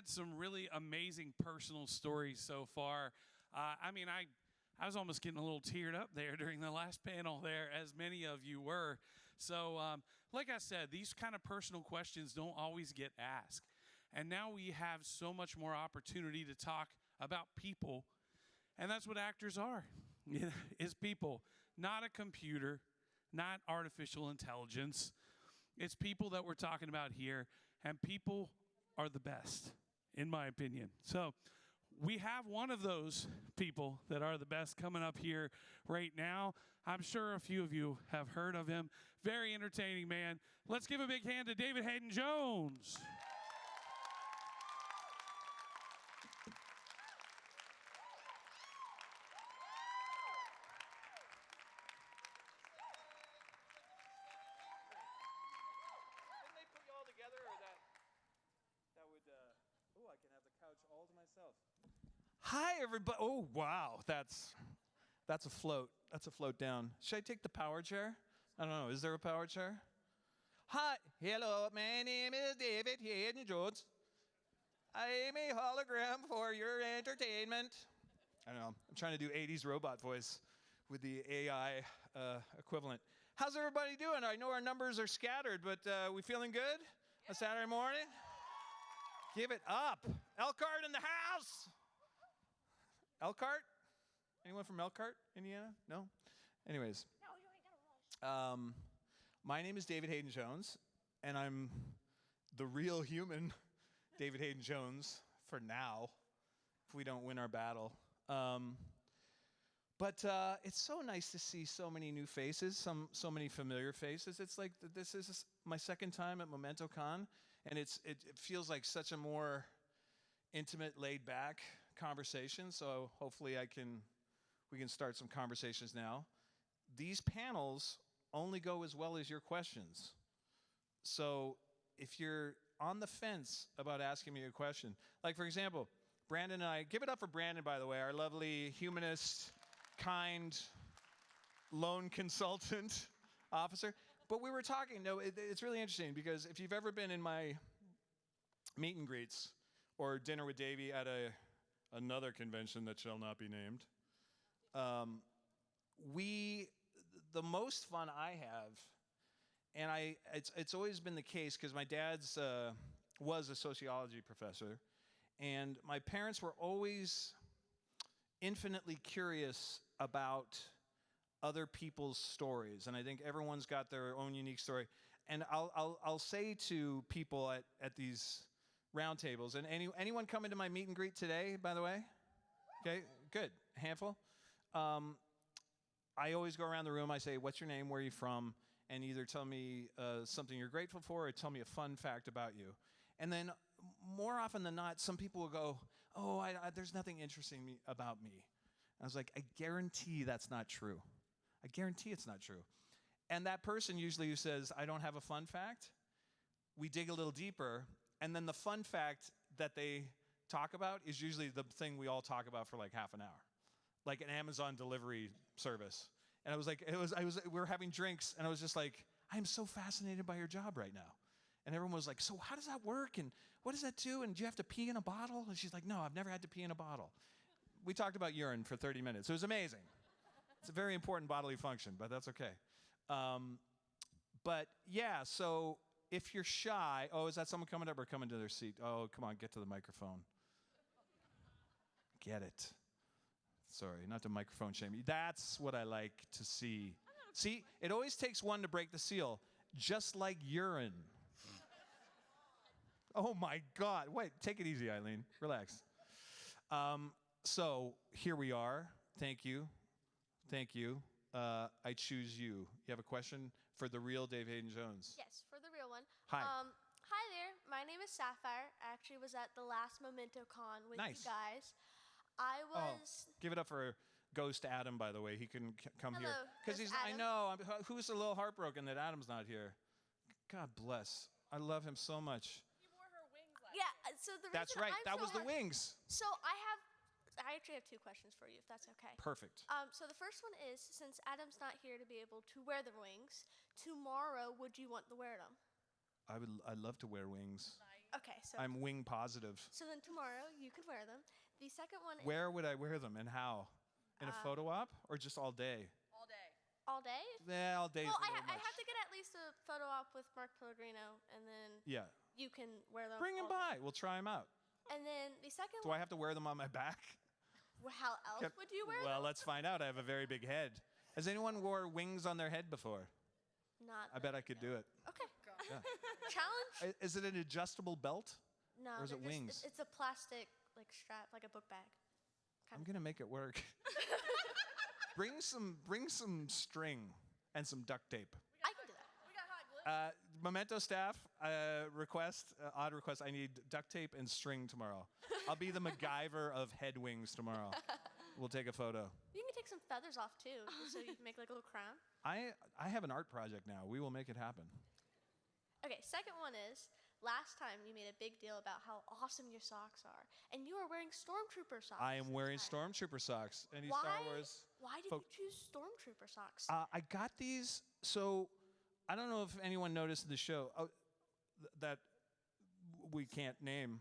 Some really amazing personal stories so far. I was almost getting a little teared up there during the last panel there, as many of you were. So, like I said, these kind of personal questions don't always get asked. And now we have so much more opportunity to talk about people. And that's what actors are, is people, not a computer, not artificial intelligence. It's people that we're talking about here, and people are the best, in my opinion. So we have one of those people that are the best coming up here right now. I'm sure a few of you have heard of him. Very entertaining man. Let's give a big hand to David Haydn Jones. I can have the couch all to myself. Hi, everybody. Oh, wow. That's a float. That's a float down. Should I take the power chair? I don't know. Is there a power chair? Hi. Hello. My name is David Haydn Jones. I am a hologram for your entertainment. I don't know. I'm trying to do 80s robot voice with the AI equivalent. How's everybody doing? I know our numbers are scattered, but we feeling good? A Saturday morning? Give it up. Elkhart in the house. Elkhart? Anyone from Elkhart, Indiana? No? Anyways. No, you ain't gonna rush. My name is David Haydn Jones, and I'm the real human David Haydn Jones for now, if we don't win our battle. But it's so nice to see so many new faces, so many familiar faces. It's like this is my second time at Momento Con, and it feels like such a more intimate, laid-back conversation. So hopefully we can start some conversations now. These panels only go as well as your questions. So if you're on the fence about asking me a question, like for example, Brandon and I, give it up for Brandon, by the way, our lovely humanist, kind, loan consultant officer. But we were talking, it's really interesting because if you've ever been in my meet and greets or dinner with Davey at another convention that shall not be named, the most fun I have, and it's always been the case because my dad's was a sociology professor, and my parents were always infinitely curious about other people's stories, and I think everyone's got their own unique story. And I'll say to people at these roundtables, and anyone coming to my meet and greet today, by the way? Okay, good, a handful. I always go around the room, I say, what's your name, where are you from? And either tell me something you're grateful for or tell me a fun fact about you. And then more often than not, some people will go, oh, there's nothing interesting about me. And I was like, I guarantee that's not true. I guarantee it's not true. And that person usually who says, I don't have a fun fact, we dig a little deeper, and then the fun fact that they talk about is usually the thing we all talk about for like half an hour, like an Amazon delivery service. And I was like, we were having drinks, and I was just like, I am so fascinated by your job right now. And everyone was like, so how does that work? And what does that do? And do you have to pee in a bottle? And she's like, no, I've never had to pee in a bottle. We talked about urine for 30 minutes. It was amazing. It's a very important bodily function, but that's okay. But yeah, so if you're shy, is that someone coming up or coming to their seat? Oh, come on, get to the microphone. Get it. Sorry, not to microphone shame you. That's what I like to see. See, it always takes one to break the seal, just like urine. Oh my God. Wait, take it easy, Eileen. Relax. So here we are. Thank you. Thank you. I choose you. You have a question for the real Dave Haydn Jones? Yes, for the real one. Hi. Hi there. My name is Sapphire. I actually was at the last Momento Con with you guys. I was... give it up for Ghost Adam, by the way. He couldn't come Hello, here. Because I know. Who's a little heartbroken that Adam's not here? God bless. I love him so much. He wore her wings last Yeah, so the reason That's right. I'm That so was the wings. So I actually have two questions for you, if that's okay. Perfect. So the first one is, since Adam's not here to be able to wear the wings, tomorrow would you want to wear them? I'd love to wear wings. night. Okay, so I'm wing positive. so then tomorrow you can wear them. The second one Where would I wear them and how? In a photo op or just all day? all day. Yeah, all day. Well, is a little I much. have to get at least a photo op with Mark Pellegrino, and then Yeah. you can wear them. Bring them all day. by. We'll try them out. And then the second Do I one. have to wear them on my back? How else would you wear Well, them? let's find out. I have a very big head. Has anyone wore wings on their head before? Not. I bet I could do it. Okay. Yeah. Challenge? Is it an adjustable belt? No. Or is they're it wings? It's a plastic like strap, like a book bag. I'm gonna make it work. bring some string and some duct tape. I can do that. We got hot glue. Memento staff, odd request. I need duct tape and string tomorrow. I'll be the MacGyver of head wings tomorrow. We'll take a photo. You can take some feathers off too, just so you can make like a little crown. I have an art project now. We will make it happen. Okay, second one is last time you made a big deal about how awesome your socks are, and you are wearing Stormtrooper socks. I am wearing this time. Stormtrooper socks. Any Why? Star Wars? Why did you choose Stormtrooper socks? I got these. So I don't know if anyone noticed in the show that we can't name.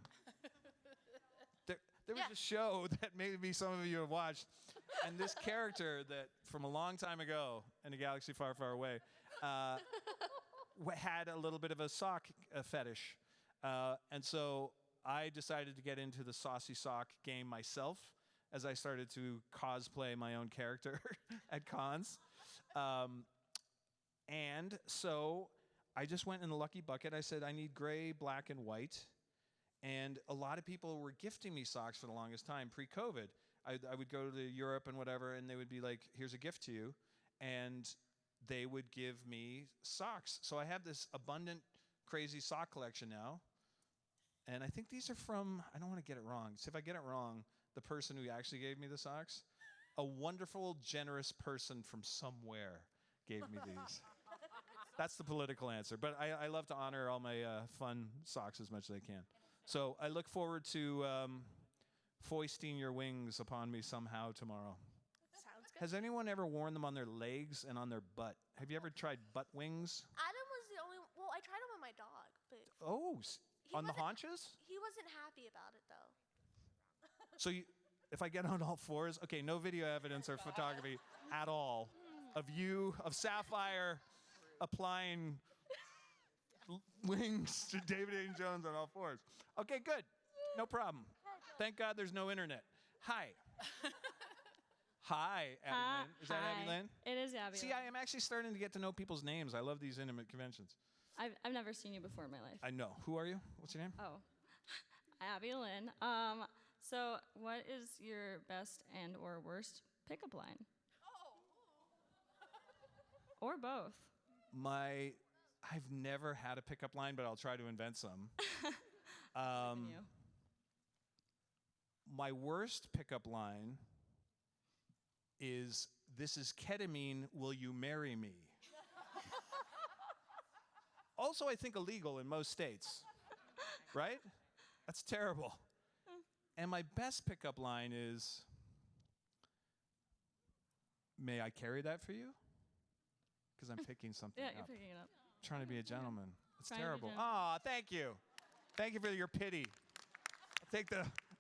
There was a show that maybe some of you have watched, and this character that from a long time ago in a galaxy far, far away had a little bit of a sock fetish. And so I decided to get into the saucy sock game myself as I started to cosplay my own character at cons. And so I just went in the lucky bucket. I said, I need gray, black, and white. And a lot of people were gifting me socks for the longest time pre-COVID. I would go to Europe and whatever, and they would be like, here's a gift to you. And they would give me socks. So I have this abundant, crazy sock collection now. And I think these are from, I don't want to get it wrong. So if I get it wrong, the person who actually gave me the socks, a wonderful, generous person from somewhere gave me these. That's the political answer. But I love to honor all my fun socks as much as I can. So I look forward to foisting your wings upon me somehow tomorrow. Sounds good. Has anyone ever worn them on their legs and on their butt? Have you ever tried butt wings? Adam was the only. Well, I tried them on my dog, but Oh, on the wasn't- haunches? he wasn't happy about it though. So if I get on all fours, okay, no video evidence or photography at all of Sapphire applying wings to David A. Jones on all fours. Okay, good. No problem. Thank God there's no internet. Hi. Hi, Abby Lynn. Is that Abby Lynn? It is Abby. See, I am actually starting to get to know people's names. I love these intimate conventions. I've never seen you before in my life. I know. Who are you? What's your name? Oh, Abby Lynn. So what is your best and or worst pickup line? Or both. I've never had a pickup line, but I'll try to invent some. You. My worst pickup line is, "This is ketamine, will you marry me?" Also, I think illegal in most states, right? That's terrible. And my best pickup line is, "May I carry that for you?" Because I'm picking something Yeah, up. you're picking it up. Trying to be a gentleman. It's Trying to be terrible. gentle. Aw, thank you. Thank you for your pity.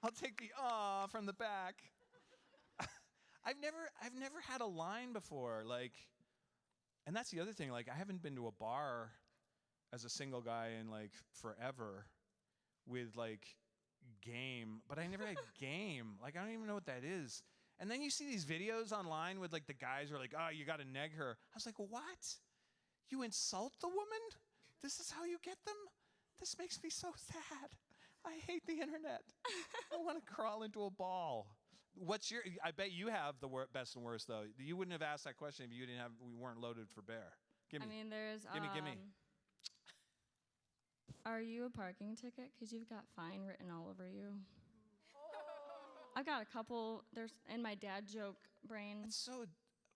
I'll take the aw from the back. I've never had a line before, like, and that's the other thing, like, I haven't been to a bar as a single guy in like forever with like game, but I never had game. Like, I don't even know what that is. And then you see these videos online with like the guys are like, "Oh, you got to neg her." I was like, "What? You insult the woman? This is how you get them? This makes me so sad. I hate the internet. I want to crawl into a ball." I bet you have the best and worst though. You wouldn't have asked that question if we weren't loaded for bear. Give me. I mean, there's. Give me. Are you a parking ticket? Because you've got fine written all over you. I've got a couple. There's in my dad joke brain.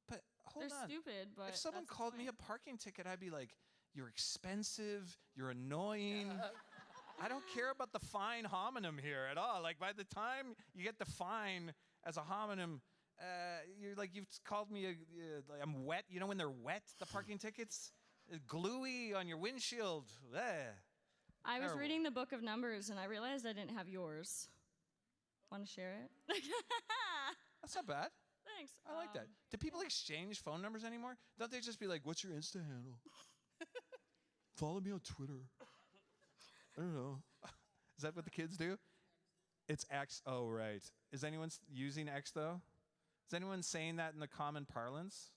But hold They're on. stupid, but If someone that's the called me point. a parking ticket, I'd be like, "You're expensive. You're annoying." I don't care about the fine homonym here at all. Like, by the time you get the fine as a homonym, you've called me like I'm wet. You know when they're wet, the parking tickets, gluey on your windshield. I was Terrible. reading the book of Numbers, and I realized I didn't have yours. Want to share it? That's not bad. Thanks. I like that. Do people exchange phone numbers anymore? Don't they just be like, what's your Insta handle? Follow me on Twitter. I don't know. Is that what the kids do? It's X. Oh, right. Is anyone using X, though? Is anyone saying that in the common parlance?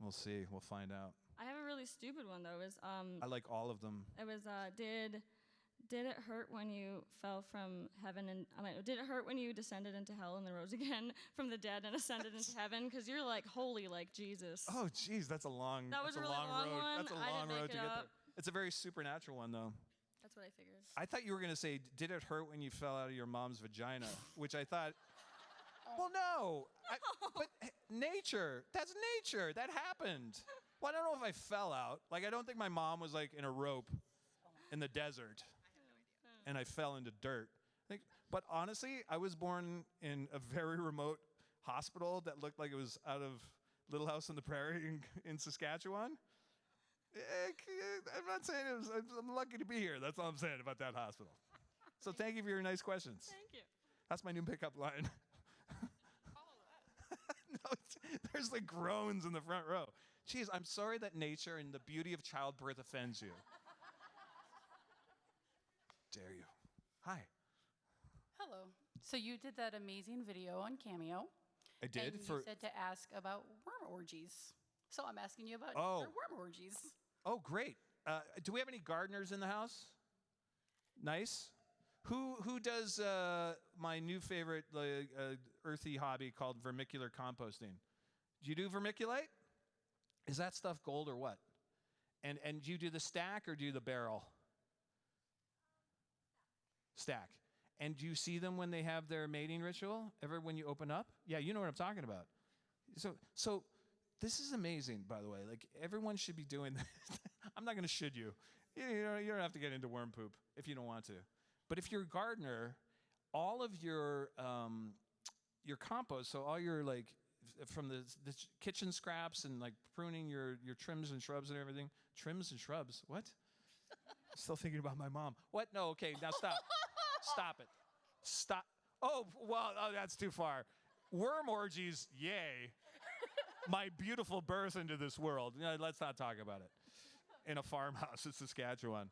We'll see. We'll find out. I have a really stupid one, though. I like all of them. It was, did it hurt when you fell from heaven and did it hurt when you descended into hell and then rose again from the dead and ascended into heaven? Because you're like holy like Jesus. Oh, geez, that's a long. That was that's a really long road. one. That's a I long didn't road make to it get up. there. It's a very supernatural one, though. That's what I figured. I thought you were going to say, did it hurt when you fell out of your mom's vagina? Which I thought, well, no. But nature, that's nature. That happened. Well, I don't know if I fell out. Like, I don't think my mom was, like, in a rope in the desert, and I fell into dirt. But honestly, I was born in a very remote hospital that looked like it was out of Little House on the Prairie in Saskatchewan. I'm not saying it was, I'm lucky to be here. That's all I'm saying about that hospital. So thank you for your nice questions. Thank you. That's my new pickup line. No, there's like groans in the front row. Geez, I'm sorry that nature and the beauty of childbirth offends you. Dare you. Hi. Hello. So you did that amazing video on Cameo. I did. And you said to ask about worm orgies. So I'm asking you about Oh. your worm orgies. Oh, great. Do we have any gardeners in the house? Nice. Who does my new favorite earthy hobby called vermicular composting? Do you do vermiculite? Is that stuff gold or what? And do you do the stack or do you do the barrel? Stack. And do you see them when they have their mating ritual? Ever when you open up? Yeah, you know what I'm talking about. So this is amazing, by the way. Like, everyone should be doing this. I'm not going to should you. You don't have to get into worm poop if you don't want to. But if you're a gardener, all of your compost, so all your, like, from the kitchen scraps and, like, pruning your trims and shrubs and everything. Trims and shrubs? What? Still thinking about my mom. What? No, okay, now stop. Stop it. Stop. Oh, well, that's too far. Worm orgies, yay. My beautiful birth into this world. Let's not talk about it. In a farmhouse in Saskatchewan.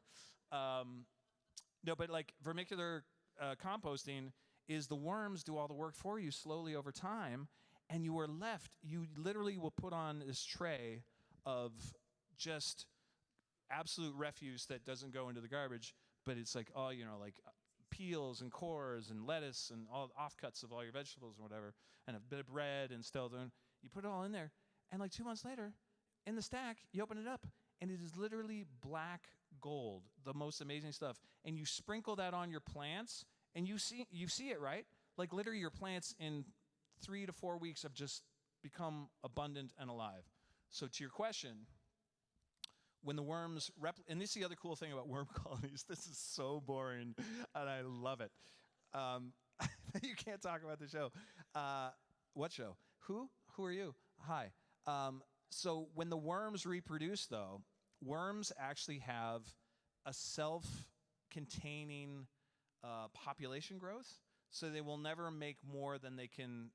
No, but like vermicular composting is the worms do all the work for you slowly over time, and you are left, you literally will put on this tray of just absolute refuse that doesn't go into the garbage, but it's like all, like peels and cores and lettuce and all offcuts of all your vegetables and whatever, and a bit of bread and still doing. You put it all in there, and like 2 months later, in the stack, you open it up, and it is literally black gold, the most amazing stuff. And you sprinkle that on your plants, and you see it, right? Like literally your plants in 3 to 4 weeks have just become abundant and alive. So to your question, when the worms, and this is the other cool thing about worm colonies, this is so boring, and I love it. You can't talk about the show. What show? Who are you? Hi. So when the worms reproduce, though, worms actually have a self-containing population growth, so they will never make more than they can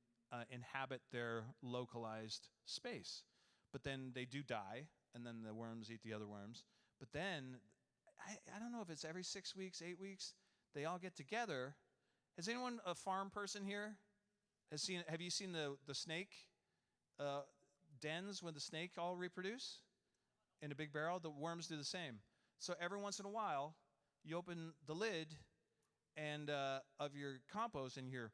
inhabit their localized space. But then they do die, and then the worms eat the other worms. But then, I don't know if it's every 6 weeks, 8 weeks, they all get together. Has anyone, a farm person here, have you seen the snake dens when the snake all reproduce in a big barrel? The worms do the same. So every once in a while, you open the lid and of your compost and you hear,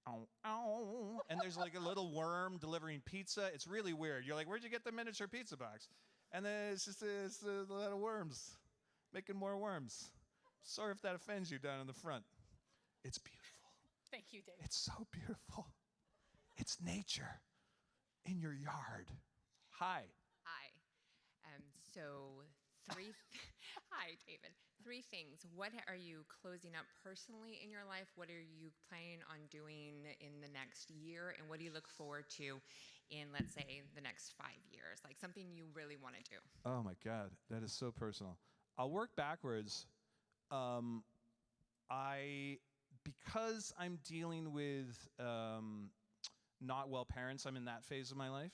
and there's like a little worm delivering pizza. It's really weird. You're like, where'd you get the miniature pizza box? And then it's a lot of worms, making more worms. Sorry if that offends you down in the front. It's beautiful. Thank you, David. It's so beautiful. It's nature in your yard. Hi. Hi. Hi, David. 3 things. What are you closing up personally in your life? What are you planning on doing in the next year? And what do you look forward to in, let's say, the next 5 years? Like something you really want to do. Oh, my God. That is so personal. I'll work backwards. Because I'm dealing with not well parents, I'm in that phase of my life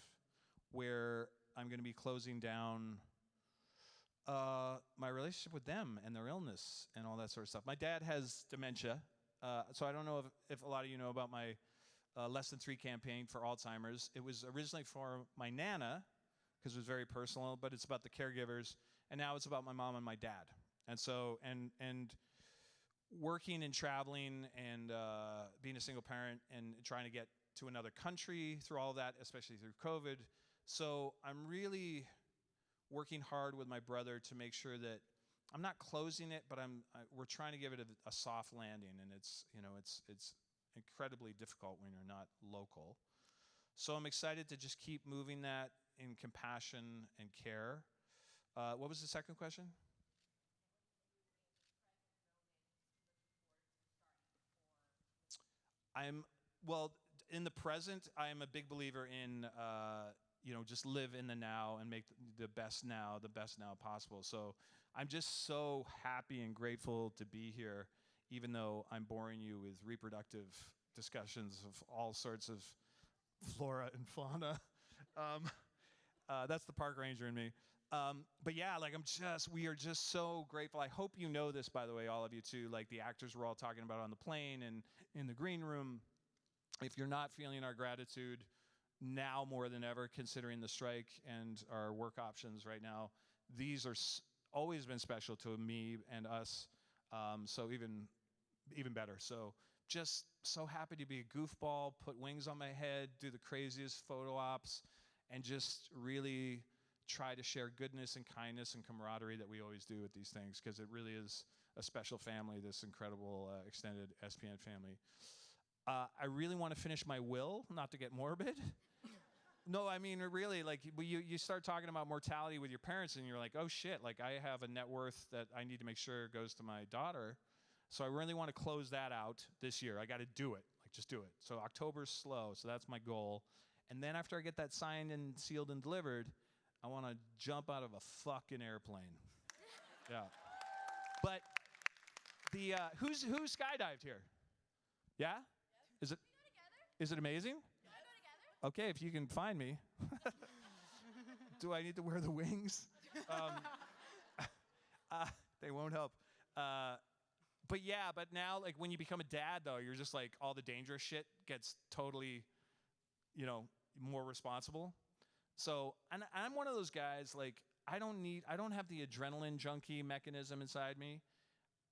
where I'm going to be closing down my relationship with them and their illness and all that sort of stuff. My dad has dementia, so I don't know if a lot of you know about my Less Than 3 campaign for Alzheimer's. It was originally for my Nana, because it was very personal, but it's about the caregivers, and now it's about my mom and my dad. And so, and working and traveling and being a single parent and trying to get to another country through all of that, especially through COVID. So I'm really working hard with my brother to make sure that I'm not closing it, but we're trying to give it a soft landing, and it's incredibly difficult when you're not local. So I'm excited to just keep moving that in compassion and care. What was the second question? Well, in the present, I am a big believer in, just live in the now and make the best now possible. So I'm just so happy and grateful to be here, even though I'm boring you with reproductive discussions of all sorts of flora and fauna. That's the park ranger in me. But yeah, like we are just so grateful. I hope you know this, by the way, all of you too, like the actors we're all talking about on the plane and in the green room. If you're not feeling our gratitude now more than ever, considering the strike and our work options right now, these are always been special to me and us. So even better. So just so happy to be a goofball, put wings on my head, do the craziest photo ops, and just really try to share goodness and kindness and camaraderie that we always do with these things, because it really is a special family, this incredible extended SPN family. I really want to finish my will, not to get morbid. No, I mean, really, like, you start talking about mortality with your parents, and you're like, oh, shit, like, I have a net worth that I need to make sure goes to my daughter. So I really want to close that out this year. I got to do it. Like, just do it. So October's slow, so that's my goal. And then after I get that signed and sealed and delivered, I want to jump out of a fucking airplane. Yeah. But the who's skydived here? Yeah? Is it amazing? Okay, if you can find me. Do I need to wear the wings? They won't help. But yeah, but now, like, when you become a dad, though, you're just like, all the dangerous shit gets totally, more responsible. So, and I'm one of those guys, like, I don't have the adrenaline junkie mechanism inside me.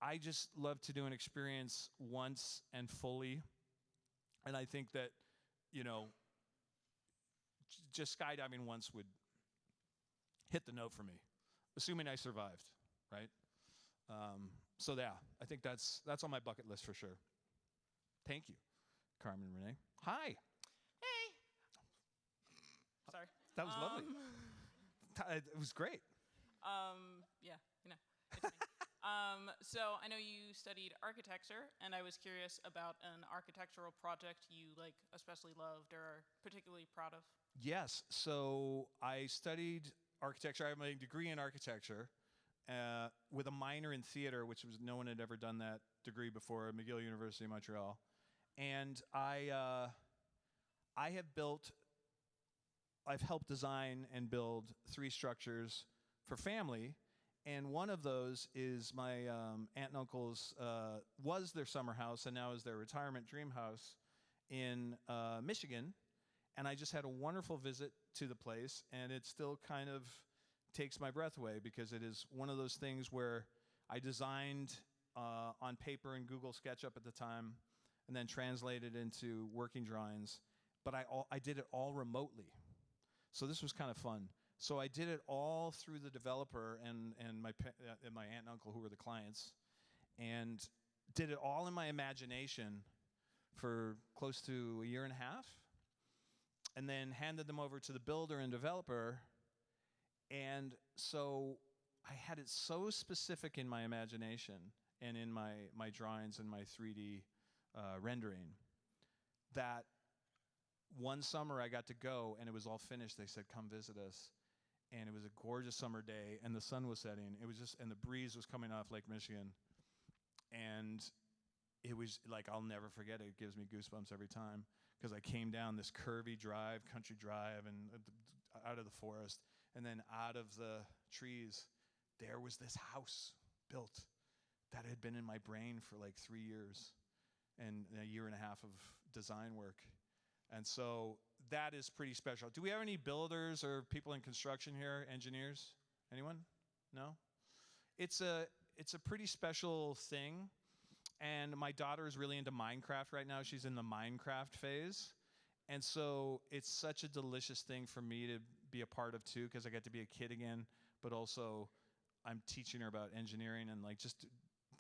I just love to do an experience once and fully. And I think that, just skydiving once would hit the note for me, assuming I survived, right? So yeah, I think that's on my bucket list for sure. Thank you, Carmen Renee. Hi. Hey. Sorry. That was lovely. It was great. Yeah, it's me. So I know you studied architecture, and I was curious about an architectural project you especially loved or are particularly proud of. Yes. So I studied architecture. I have my degree in architecture with a minor in theater, which was no one had ever done that degree before at McGill University in Montreal. And I've helped design and build 3 structures for family. And one of those is my aunt and uncle's, was their summer house and now is their retirement dream house in Michigan. And I just had a wonderful visit to the place, and it still kind of takes my breath away, because it is one of those things where I designed on paper in Google SketchUp at the time and then translated into working drawings. But I did it all remotely. So this was kind of fun. So I did it all through the developer and my aunt and uncle, who were the clients, and did it all in my imagination for close to a year and a half, and then handed them over to the builder and developer. And so I had it so specific in my imagination and in my drawings and my 3D rendering that one summer I got to go, and it was all finished. They said, come visit us. and it was a gorgeous summer day, and the sun was setting. It was just, and the breeze was coming off Lake Michigan, and it was like, I'll never forget it. It gives me goosebumps every time, because I came down this curvy drive, country drive, and out of the forest, and then out of the trees, there was this house built that had been in my brain for like 3 years and a year and a half of design work. And so that is pretty special. Do we have any builders or people in construction here, engineers? Anyone? No? It's a pretty special thing. And my daughter is really into Minecraft right now. She's in the Minecraft phase. And so it's such a delicious thing for me to be a part of too, because I get to be a kid again, but also I'm teaching her about engineering and like just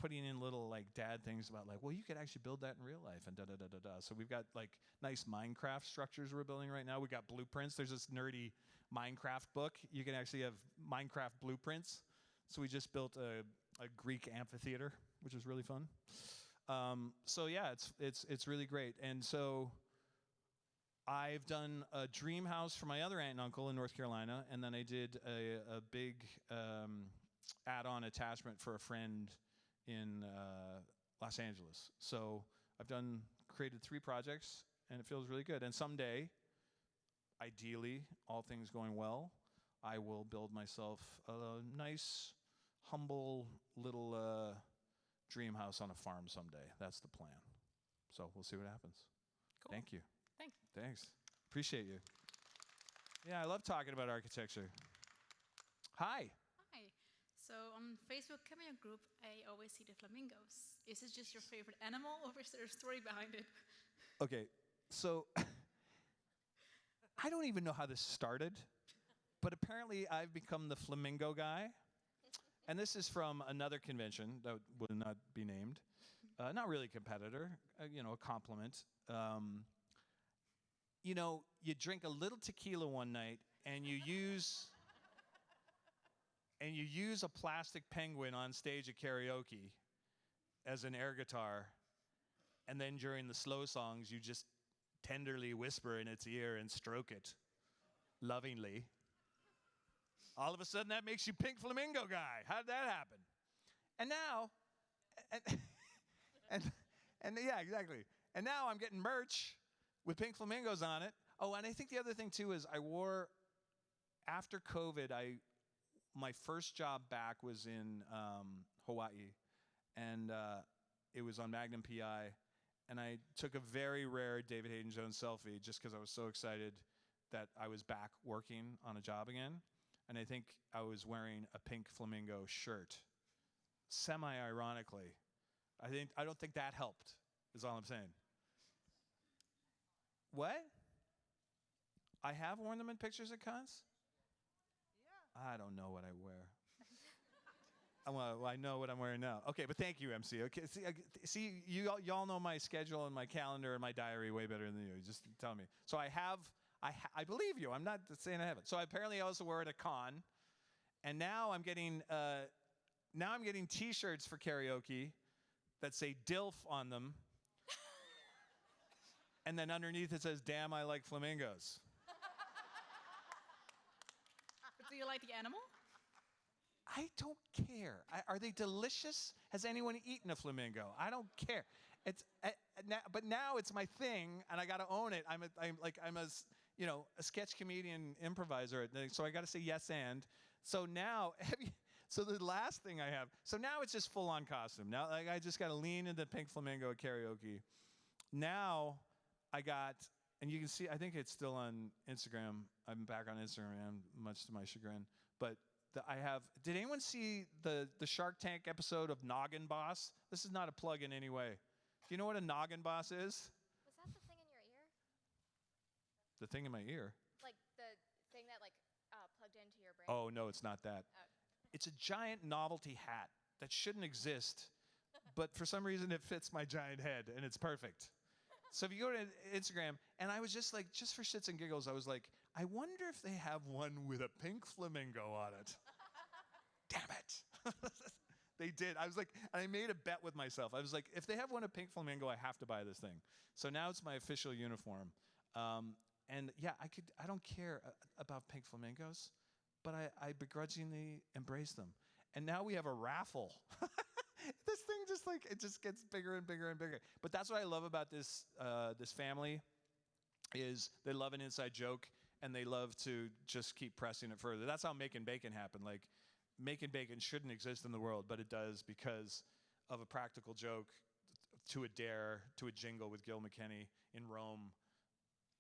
putting in little like dad things about like, well, you could actually build that in real life and da-da-da-da-da. So we've got like nice Minecraft structures we're building right now. We got blueprints. There's this nerdy Minecraft book. You can actually have Minecraft blueprints. So we just built a Greek amphitheater, which was really fun. So yeah, it's really great. And so I've done a dream house for my other aunt and uncle in North Carolina, and then I did a big add-on attachment for a friend in Los Angeles. So I've created 3 projects, and it feels really good. And someday, ideally, all things going well, I will build myself a nice, humble little dream house on a farm someday. That's the plan. So we'll see what happens. Cool. Thank you. Thanks. Appreciate you. Yeah, I love talking about architecture. Hi. Hi. So on Facebook Cameo group, I always see the flamingos. Is it just your favorite animal, or is there a story behind it? Okay, so I don't even know how this started, but apparently I've become the flamingo guy. And this is from another convention that will not be named. Not really a competitor, a compliment. You drink a little tequila one night, and you use a plastic penguin on stage at karaoke as an air guitar, and then during the slow songs, you just tenderly whisper in its ear and stroke it lovingly. All of a sudden, that makes you Pink Flamingo guy. How did that happen? And now, and yeah, exactly. And now I'm getting merch with Pink Flamingos on it. Oh, and I think the other thing too is after COVID, my first job back was in Hawaii, and it was on Magnum PI, and I took a very rare David Hayden Jones selfie just because I was so excited that I was back working on a job again. And I think I was wearing a Pink Flamingo shirt, semi-ironically. I don't think that helped, is all I'm saying. What? I have worn them in pictures at cons? Yeah. I don't know what I wear. Well, I know what I'm wearing now. Okay, but thank you, MC. Okay, see, y'all know my schedule and my calendar and my diary way better than you. Just tell me. So I believe you. I'm not saying I haven't. So apparently I also wear it at a con, and now I'm getting T-shirts for karaoke that say DILF on them, and then underneath it says, "Damn, I like flamingos." But do you like the animal? I don't care. Are they delicious? Has anyone eaten a flamingo? I don't care. But now it's my thing, and I got to own it. I'm a sketch comedian improviser, so I got to say yes and. So now, so the last thing I have. So now it's just full on costume. Now I just got to lean into Pink Flamingo at karaoke. Now I got, and you can see. I think it's still on Instagram. I'm back on Instagram, much to my chagrin. But did anyone see the Shark Tank episode of Noggin Boss? This is not a plug in any way. Do you know what a Noggin Boss is? Was that the thing in your ear? The thing in my ear? Like the thing that plugged into your brain? Oh, no, it's not that. Oh. It's a giant novelty hat that shouldn't exist, but for some reason it fits my giant head, and it's perfect. So if you go to Instagram, and I was just like, just for shits and giggles, I was like, I wonder if they have one with a pink flamingo on it. Damn it. They did. I was like, and I made a bet with myself. I was like, if they have one of pink flamingo, I have to buy this thing. So now it's my official uniform. And yeah, I don't care about pink flamingos, but I begrudgingly embrace them. And now we have a raffle. This thing just like it just gets bigger and bigger and bigger. But that's what I love about this family is they love an inside joke and they love to just keep pressing it further. That's how Making Bacon happened. Like Making Bacon shouldn't exist in the world, but it does because of a practical joke to a dare, to a jingle with Gil McKinney in Rome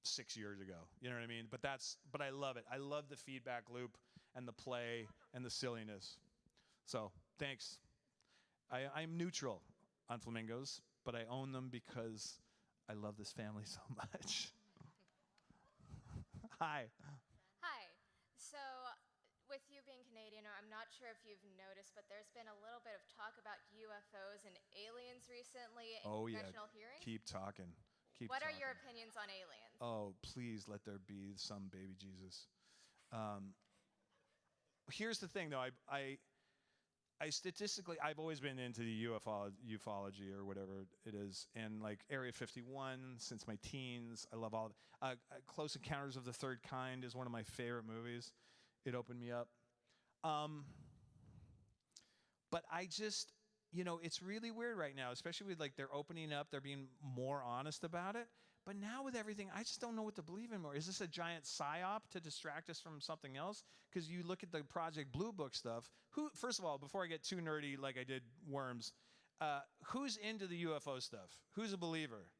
6 years ago. You know what I mean? But I love it. I love the feedback loop and the play and the silliness. So thanks. I'm neutral on flamingos, but I own them because I love this family so much. Hi. Hi. So, with you being Canadian, I'm not sure if you've noticed, but there's been a little bit of talk about UFOs and aliens recently in congressional hearings. Keep talking. What are your opinions on aliens? Oh, please let there be some baby Jesus. Here's the thing, though. I statistically, I've always been into the ufology or whatever it is, and like Area 51 since my teens. I love all of it. Close Encounters of the Third Kind is one of my favorite movies. It opened me up. But I just, it's really weird right now, especially with like they're opening up, they're being more honest about it. But now with everything, I just don't know what to believe anymore. Is this a giant psyop to distract us from something else? Because you look at the Project Blue Book stuff. First of all, before I get too nerdy like I did worms, who's into the UFO stuff? Who's a believer?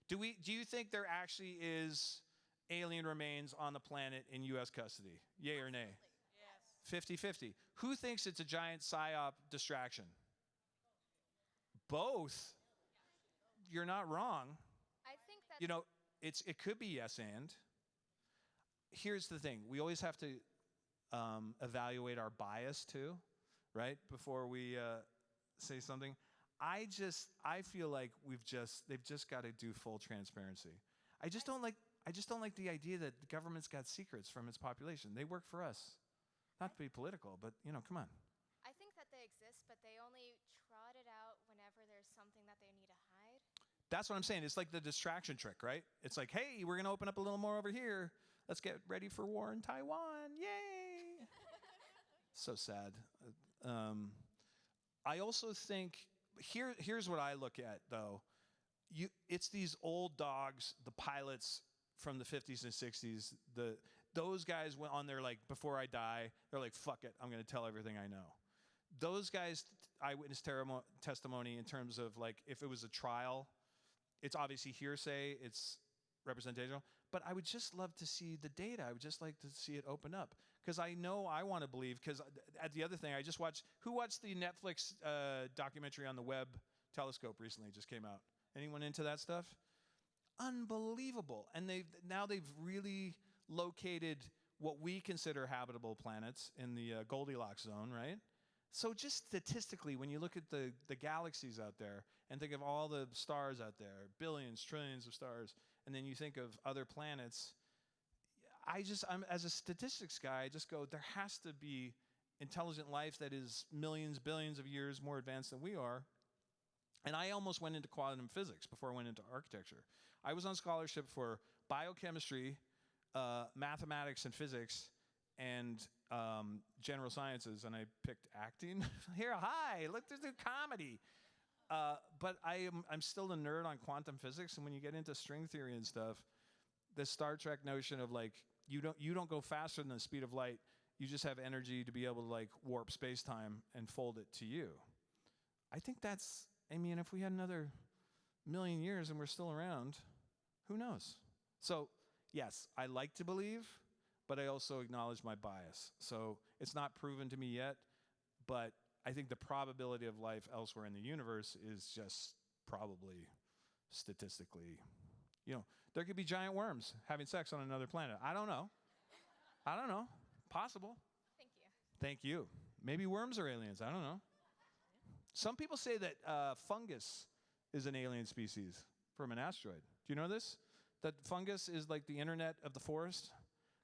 Do you think there actually is alien remains on the planet in U.S. custody? Yay or nay? Yes. 50-50. Who thinks it's a giant psyop distraction? Both. You're not wrong. I think that It could be yes and. Here's the thing. We always have to evaluate our bias too, right? Before we say something. I feel like they've just got to do full transparency. I just don't like the idea that the government's got secrets from its population. They work for us. Not to be political, but come on. I think that they exist, but they only trot it out whenever there's something that they need to hide. That's what I'm saying. It's like the distraction trick, right? It's like, hey, we're going to open up a little more over here. Let's get ready for war in Taiwan. Yay! So sad. I also think, here's what I look at, though. It's these old dogs, the pilots from the 50s and 60s. Those guys went on there like, before I die, they're like, fuck it, I'm going to tell everything I know. Those guys, eyewitness testimony in terms of like, if it was a trial, it's obviously hearsay, it's representational, but I would just love to see the data. I would just like to see it open up. Because I know I want to believe, because at the other thing, who watched the Netflix documentary on the Webb telescope recently? It just came out. Anyone into that stuff? Unbelievable. And they've really located what we consider habitable planets in the Goldilocks zone, right? So just statistically, when you look at the galaxies out there and think of all the stars out there, billions, trillions of stars, and then you think of other planets, I'm as a statistics guy, I just go, there has to be intelligent life that is millions, billions of years more advanced than we are. And I almost went into quantum physics before I went into architecture. I was on scholarship for biochemistry, mathematics and physics, and general sciences, and I picked acting. Here, hi, let's do comedy. But I'm still a nerd on quantum physics, and when you get into string theory and stuff, the Star Trek notion of like, you don't go faster than the speed of light, you just have energy to be able to like warp space-time and fold it to you. I think if we had another million years and we're still around, who knows? So, yes, I like to believe, but I also acknowledge my bias. So it's not proven to me yet, but I think the probability of life elsewhere in the universe is just probably statistically, there could be giant worms having sex on another planet. I don't know. Possible. Thank you. Thank you. Maybe worms are aliens. I don't know. Some people say that fungus is an alien species from an asteroid. Do you know this? That fungus is like the internet of the forest?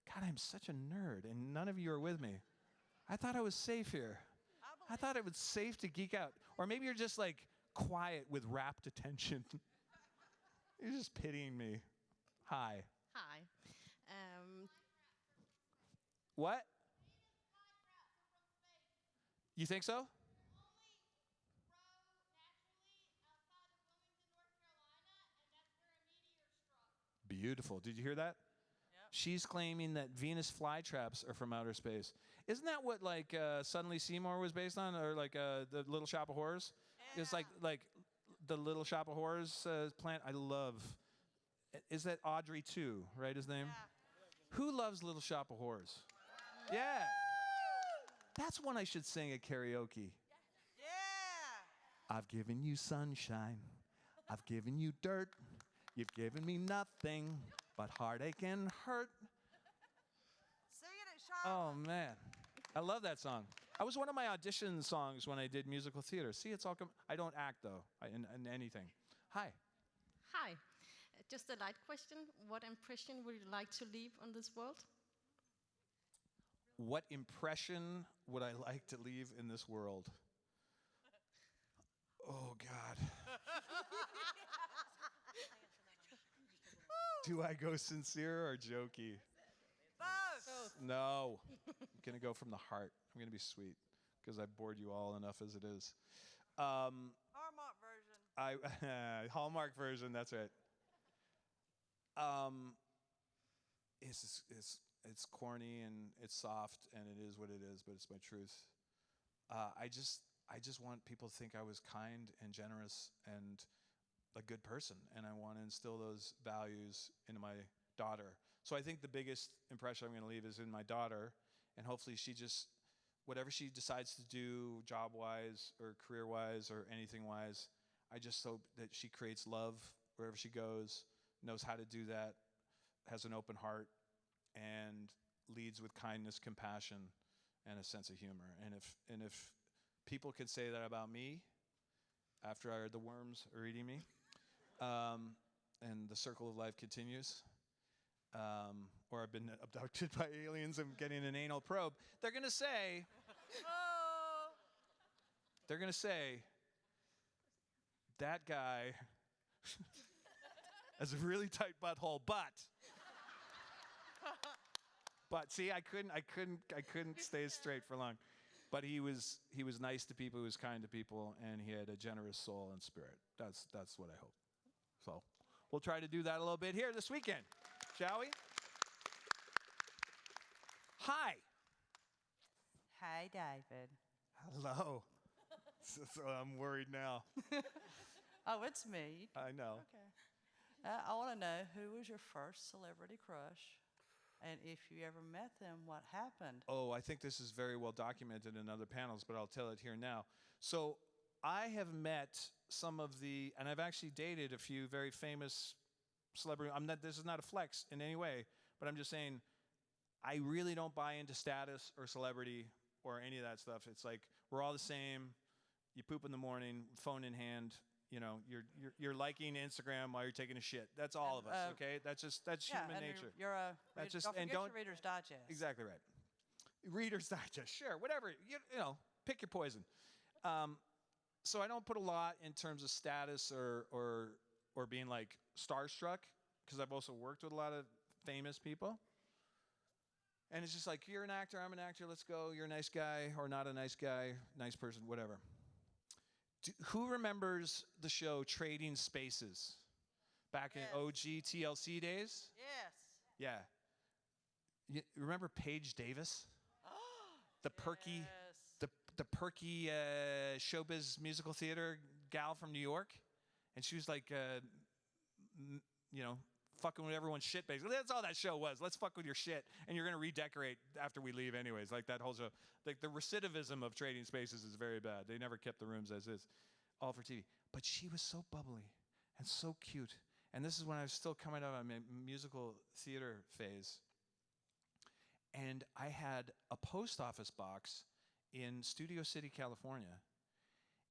God, I'm such a nerd, and none of you are with me. I thought I was safe here. I thought it was safe to geek out. Or maybe you're just like quiet with rapt attention. You're just pitying me. Hi. Hi. What? You think so? Beautiful. Did you hear that? She's claiming that Venus flytraps are from outer space. Isn't that what like Suddenly Seymour was based on, or like the Little Shop of Horrors? Yeah. It's like the Little Shop of Horrors plant. I love. Is that Audrey too? Right, his name. Yeah. Who loves Little Shop of Horrors? Yeah. That's one I should sing at karaoke. Yeah. I've given you sunshine. I've given you dirt. You've given me nothing but heartache and hurt. Sing it, Charlotte. Oh, man. I love that song. That was one of my audition songs when I did musical theater. See, it's all I don't act, though, in anything. Hi. Hi. Just a light question. What impression would you like to leave on this world? What impression would I like to leave in this world? Oh, God. Do I go sincere or jokey? Both. No. I'm going to go from the heart. I'm going to be sweet because I've bored you all enough as it is. Hallmark version. Hallmark version, that's right. It's corny and it's soft and it is what it is, but it's my truth. I just want people to think I was kind and generous and a good person, and I want to instill those values into my daughter. So I think the biggest impression I'm going to leave is in my daughter, and hopefully she just, whatever she decides to do job-wise or career-wise or anything-wise, I just hope that she creates love wherever she goes, knows how to do that, has an open heart, and leads with kindness, compassion, and a sense of humor. And if people could say that about me after the worms are eating me, and the circle of life continues, or I've been abducted by aliens and getting an anal probe, they're going to say, that guy has a really tight butthole, but see, I couldn't stay straight for long. But he was nice to people, he was kind to people, and he had a generous soul and spirit. That's what I hope. So we'll try to do that a little bit here this weekend, shall we? Hi. Hi, David. Hello. So I'm worried now. Oh, it's me. I know. Okay. I want to know, who was your first celebrity crush? And if you ever met them, what happened? Oh, I think this is very well documented in other panels, but I'll tell it here now. So I have met some of and I've actually dated a few very famous celebrities. This is not a flex in any way, but I'm just saying I really don't buy into status or celebrity or any of that stuff. It's like we're all the same. You poop in the morning, phone in hand. You know, you're liking Instagram while you're taking a shit. That's all of us, okay? That's human nature. You're don't forget your Reader's Digest. Exactly right. Reader's Digest, sure, whatever. You know, pick your poison. So I don't put a lot in terms of status or being like starstruck, because I've also worked with a lot of famous people. And it's just like, you're an actor, I'm an actor, let's go. You're a nice guy or not a nice guy, nice person, whatever. Who remembers the show Trading Spaces back in OG TLC days? Yes. Yeah. You remember Paige Davis? The perky, the perky showbiz musical theater gal from New York? And she was like, fucking with everyone's shit, basically. That's all that show was. Let's fuck with your shit, and you're going to redecorate after we leave anyways. Like that whole show. Like the recidivism of Trading Spaces is very bad. They never kept the rooms as is, all for TV. But she was so bubbly and so cute. And this is when I was still coming out of my musical theater phase. And I had a post office box in Studio City, California.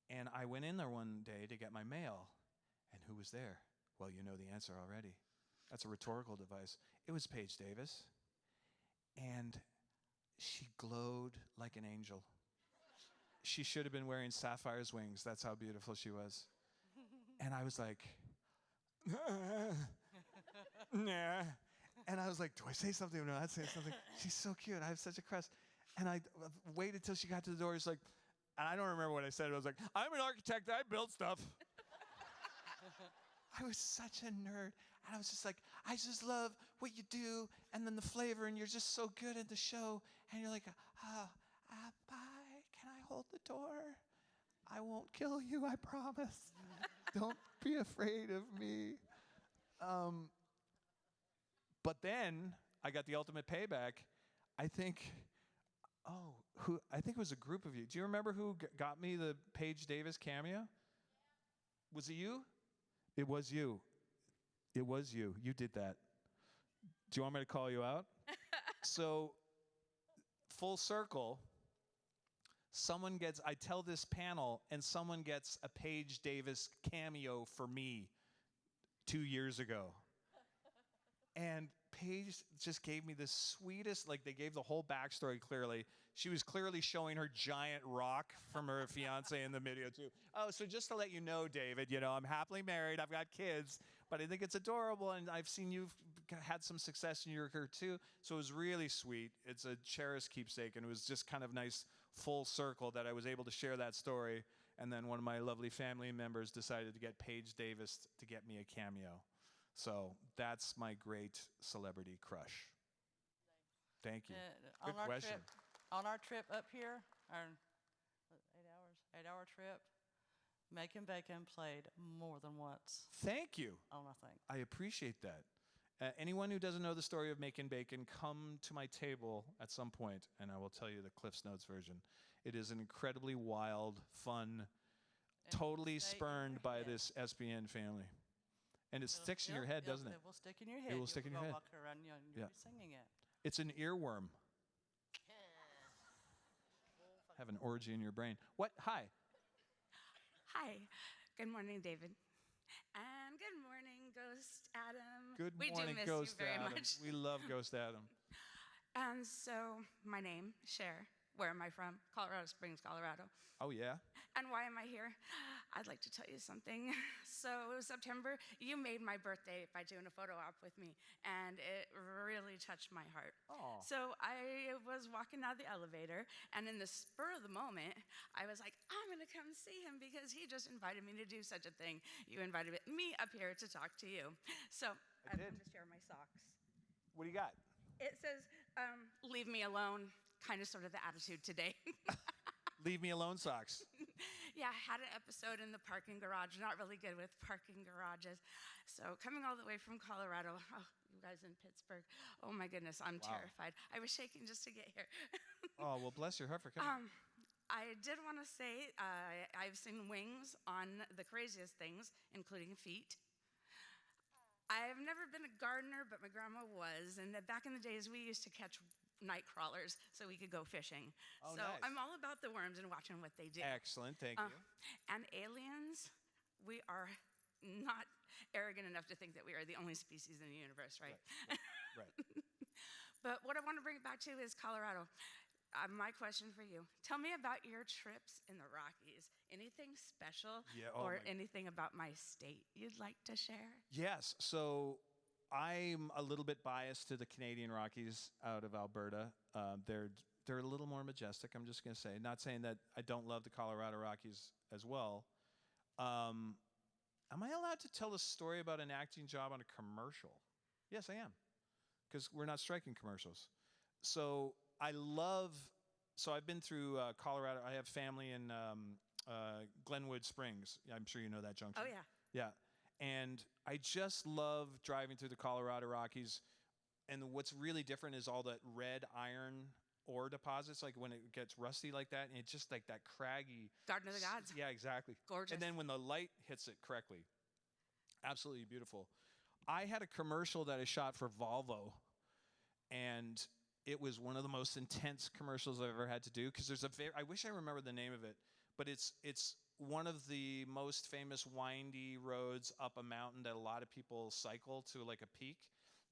And I went in there one day to get my mail. And who was there? Well, you know the answer already. That's a rhetorical device. It was Paige Davis. And she glowed like an angel. She should have been wearing sapphire's wings. That's how beautiful she was. And I was like, nah. And I was like, do I say something or not say something? She's so cute. I have such a crush. And I waited till she got to the door. It's like, And I don't remember what I said. I was like, I'm an architect. I build stuff. I was such a nerd. And I was just like, I just love what you do. And then the flavor. And you're just so good at the show. And you're like, bye. Can I hold the door? I won't kill you, I promise. Don't be afraid of me. But then I got the ultimate payback. I think it was a group of you. Do you remember who got me the Paige Davis cameo? Was it you? It was you. It was you. You did that. Do you want me to call you out? So, full circle, I tell this panel, and someone gets a Paige Davis cameo for me 2 years ago. And Paige just gave me the sweetest, like they gave the whole backstory clearly. She was clearly showing her giant rock from her fiance in the video too. Oh, so just to let you know, David, I'm happily married, I've got kids, but I think it's adorable, and I've seen you've had some success in your career too. So it was really sweet. It's a cherished keepsake, and it was just kind of nice full circle that I was able to share that story. And then one of my lovely family members decided to get Paige Davis to get me a cameo. So that's my great celebrity crush. Thank you. Good question. On our trip up here, our 8-hour trip, Making Bacon played more than once. Thank you. On our thing. I appreciate that. Anyone who doesn't know the story of Making Bacon, come to my table at some point, and I will tell you the Cliff's Notes version. It is an incredibly wild, fun, totally spurned by this SBN family. And it sticks in your head, doesn't it? It will stick in your head. It will stick in your head. Walk around, you'll be singing it. It's an earworm. Have an orgy in your brain. What? Hi. Hi. Good morning, David. And good morning, Ghost Adam. Good we morning, do miss Ghost you very Adam. much. We love Ghost Adam. And so, my name, Cher. Where am I from? Colorado Springs, Colorado. Oh, yeah? And why am I here? I'd like to tell you something. So, September, you made my birthday by doing a photo op with me, and it really touched my heart. Oh. So, I was walking out of the elevator, and in the spur of the moment, I was like, I'm going to come see him because he just invited me to do such a thing. You invited me up here to talk to you. So, I wanted to share my socks. What do you got? It says, leave me alone, kind of sort of the attitude today. Leave me alone socks. Yeah, I had an episode in the parking garage. Not really good with parking garages. So coming all the way from Colorado, you guys in Pittsburgh. Oh my goodness, I'm terrified. I was shaking just to get here. Oh, well, bless your heart for coming. I did want to say I've seen wings on the craziest things, including feet. I've never been a gardener, but my grandma was. And back in the days, we used to catch night crawlers so we could go fishing. Oh, so nice. I'm all about the worms and watching what they do. Excellent, thank you. And aliens, we are not arrogant enough to think that we are the only species in the universe, right? Right. But what I want to bring it back to is Colorado. My question for you, tell me about your trips in the Rockies. Anything special or anything about my state you'd like to share? Yes, so I'm a little bit biased to the Canadian Rockies out of Alberta. They're a little more majestic, I'm just going to say. Not saying that I don't love the Colorado Rockies as well. Am I allowed to tell a story about an acting job on a commercial? Yes, I am, because we're not striking commercials. So I've been through Colorado. I have family in Glenwood Springs. I'm sure you know that junction. Oh, yeah. Yeah. And I just love driving through the Colorado Rockies. And what's really different is all that red iron ore deposits, like when it gets rusty like that, and it's just like that craggy. Garden of the Gods. Yeah, exactly. Gorgeous. And then when the light hits it correctly, absolutely beautiful. I had a commercial that I shot for Volvo, and it was one of the most intense commercials I've ever had to do, because I wish I remember the name of it, but it's one of the most famous windy roads up a mountain that a lot of people cycle to, like a peak,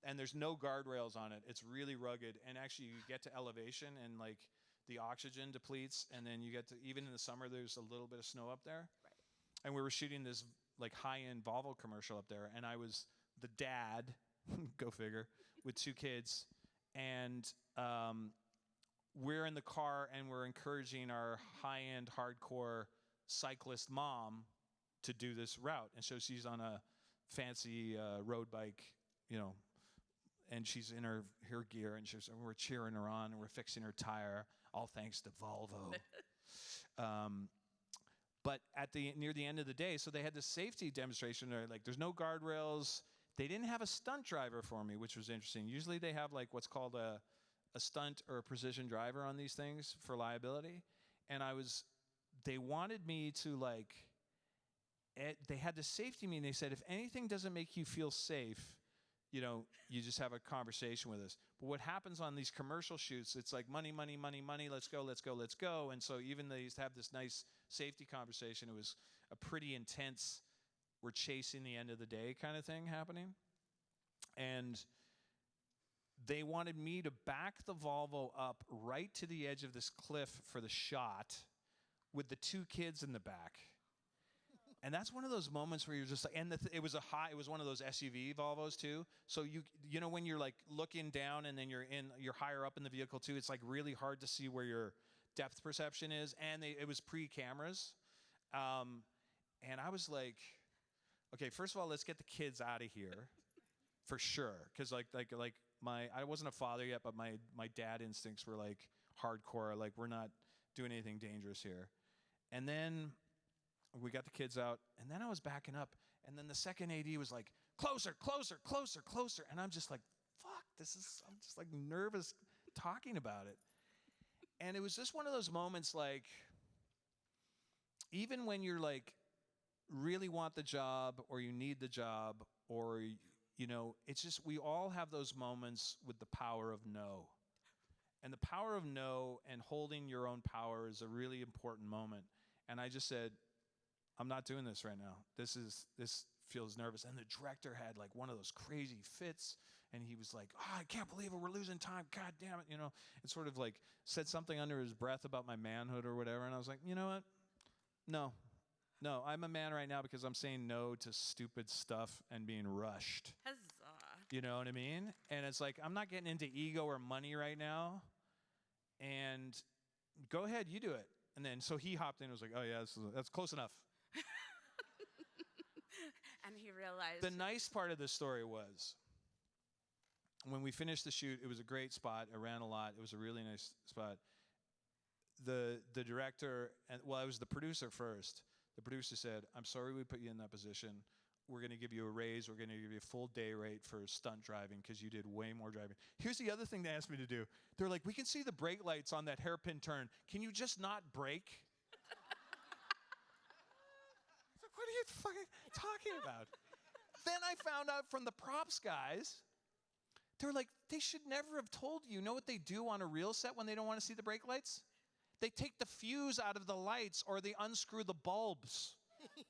and there's no guardrails on it. It's really rugged, and actually you get to elevation and like the oxygen depletes, and then you get to, even in the summer, there's a little bit of snow up there. Right. And we were shooting this like high-end Volvo commercial up there, and I was the dad, go figure, with 2 kids, and we're in the car and we're encouraging our high-end hardcore cyclist mom to do this route. And so she's on a fancy road bike, and she's in her gear, and we're cheering her on, and we're fixing her tire, all thanks to Volvo. But near the end of the day, so they had this safety demonstration. There's no guardrails. They didn't have a stunt driver for me, which was interesting. Usually they have what's called a stunt or a precision driver on these things for liability. And they wanted me to they had the safety meeting. They said, if anything doesn't make you feel safe, you just have a conversation with us. But what happens on these commercial shoots, it's like money, money, money, money, let's go, let's go, let's go. And so even they used to have this nice safety conversation. It was a pretty intense, we're chasing the end of the day kind of thing happening. And they wanted me to back the Volvo up right to the edge of this cliff for the shot with the 2 kids in the back. And that's one of those moments where you're just like, and it was one of those SUV Volvos too. So you know when you're looking down and then you're higher up in the vehicle too, it's really hard to see where your depth perception is. And it was pre-cameras. And I was like, okay, first of all, let's get the kids out of here for sure. Cause I wasn't a father yet, but my dad instincts were hardcore. We're not doing anything dangerous here. And then we got the kids out, and then I was backing up, and then the second AD was like, closer, closer, closer, closer. And I'm just like, fuck, I'm just nervous talking about it. And it was just one of those moments even when you're really want the job or you need the job or, it's just, we all have those moments with the power of no. And the power of no and holding your own power is a really important moment. And I just said, I'm not doing this right now. This feels nervous. And the director had one of those crazy fits, and he was like, oh, I can't believe it, we're losing time, god damn it, and sort of said something under his breath about my manhood or whatever. And I was like, you know what? No, I'm a man right now because I'm saying no to stupid stuff and being rushed. Huzzah. You know what I mean? And it's I'm not getting into ego or money right now. And go ahead, you do it. And then so he hopped in and was like, oh yeah, that's close enough. And he realized. The nice part of the story was when we finished the shoot, it was a great spot. I ran a lot. It was a really nice spot. The director, it was the producer first. The producer said, I'm sorry we put you in that position. We're going to give you a raise. We're going to give you a full day rate for stunt driving because you did way more driving. Here's the other thing they asked me to do. They're like, we can see the brake lights on that hairpin turn. Can you just not brake? What are you fucking talking about? Then I found out from the props guys, they're like, they should never have told you. You know what they do on a real set when they don't want to see the brake lights? They take the fuse out of the lights or they unscrew the bulbs.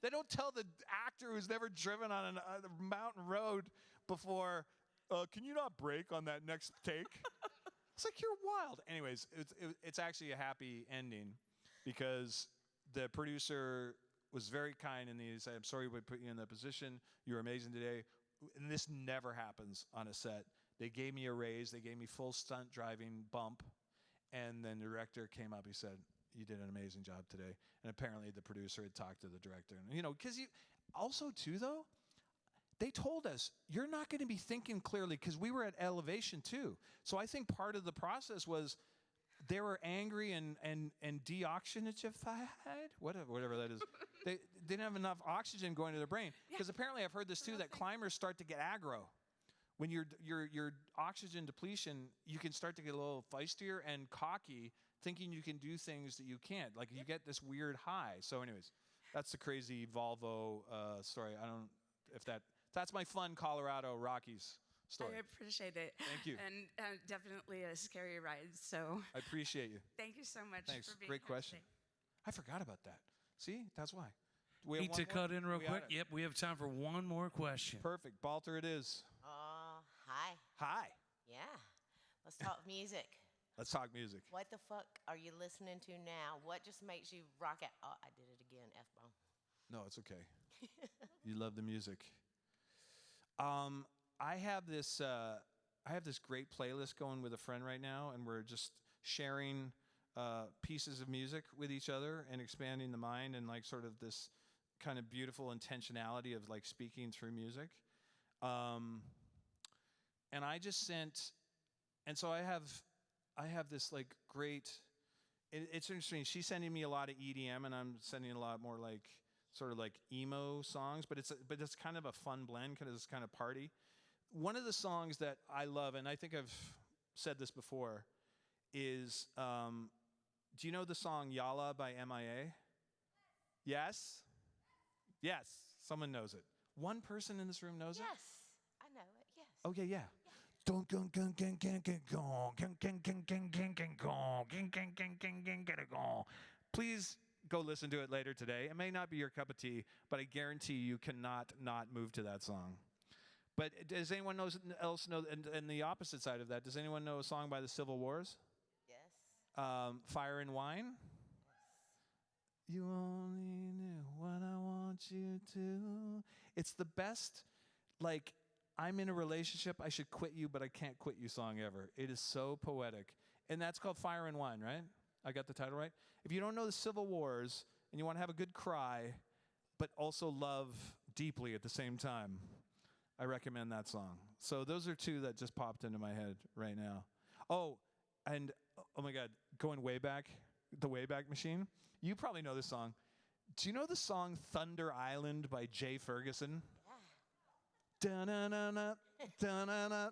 They don't tell the actor who's never driven on a mountain road before, can you not brake on that next take? It's like, you're wild. Anyways, it's actually a happy ending because the producer was very kind and he said, I'm sorry we put you in that position. You're amazing today. And this never happens on a set. They gave me a raise. They gave me full stunt driving bump. And then the director came up. He said, you did an amazing job today. And apparently the producer had talked to the director. And, because also too, though, they told us, you're not going to be thinking clearly because we were at elevation too. So I think part of the process was they were angry and deoxygenified, whatever that is. They didn't have enough oxygen going to their brain. Because apparently I've heard this too, that climbers start to get aggro. When your oxygen depletion, you can start to get a little feistier and cocky, thinking you can do things that you can't. You get this weird high. So anyways, that's the crazy Volvo story. I don't if that's my fun Colorado Rockies story. I appreciate it. Thank you. And definitely a scary ride. So I appreciate you. Thank you so much Thanks. for being Great here question. today. I forgot about that. See, that's why. Need to cut in real quick. Yep, we have time for one more question. Perfect. Balter it is. Hi. Hi. Yeah. Let's talk music. Let's talk music. What the fuck are you listening to now? What just makes you rock out? Oh, I did it again, F-bomb. No, it's okay. You love the music. I have this great playlist going with a friend right now, and we're just sharing pieces of music with each other and expanding the mind and like sort of this kind of beautiful intentionality of like speaking through music. And I just sent, and so I have this like great, it's interesting. She's sending me a lot of EDM and I'm sending a lot more like sort of like emo songs, but it's kind of a fun blend because it's kind of party. One of the songs that I love, and I think I've said this before, is, do you know the song Yalla by MIA? Yes? Yes, someone knows it. One person in this room knows it? Yes, I know it, yes. Okay, yeah. Please go listen to it later today. It may not be your cup of tea, but I guarantee you cannot not move to that song. But does anyone else know, and the opposite side of that, does anyone know a song by the Civil Wars? Yes. Fire and Wine? Yes. You only knew what I want you to. It's the best, like, I'm in a relationship, I should quit you, but I can't quit you song ever. It is so poetic. And that's called Fire and Wine, right? I got the title right? If you don't know the Civil Wars and you want to have a good cry, but also love deeply at the same time, I recommend that song. So those are two that just popped into my head right now. Oh, and oh my God, going way back, the Wayback Machine. You probably know this song. Do you know the song Thunder Island by Jay Ferguson? Da-na-na-na, da-na-na.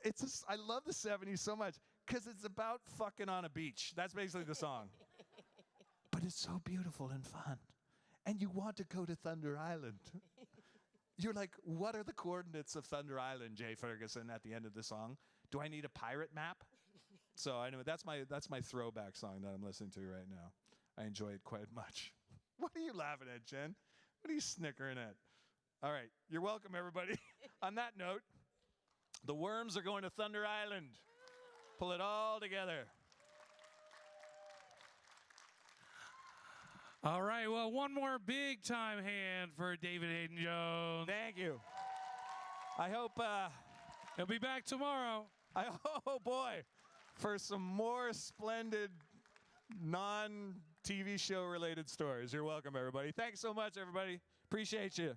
It's just, I love the 70s so much because it's about fucking on a beach. That's basically the song. But it's so beautiful and fun. And you want to go to Thunder Island. You're like, what are the coordinates of Thunder Island, Jay Ferguson, at the end of the song? Do I need a pirate map? So anyway, that's my throwback song that I'm listening to right now. I enjoy it quite much. What are you laughing at, Jen? What are you snickering at? All right, you're welcome, everybody. On that note, the worms are going to Thunder Island. Pull it all together. All right, well, one more big time hand for David Haydn Jones. Thank you. I hope he'll be back tomorrow. Oh boy, for some more splendid non-TV show related stories. You're welcome, everybody. Thanks so much, everybody. Appreciate you.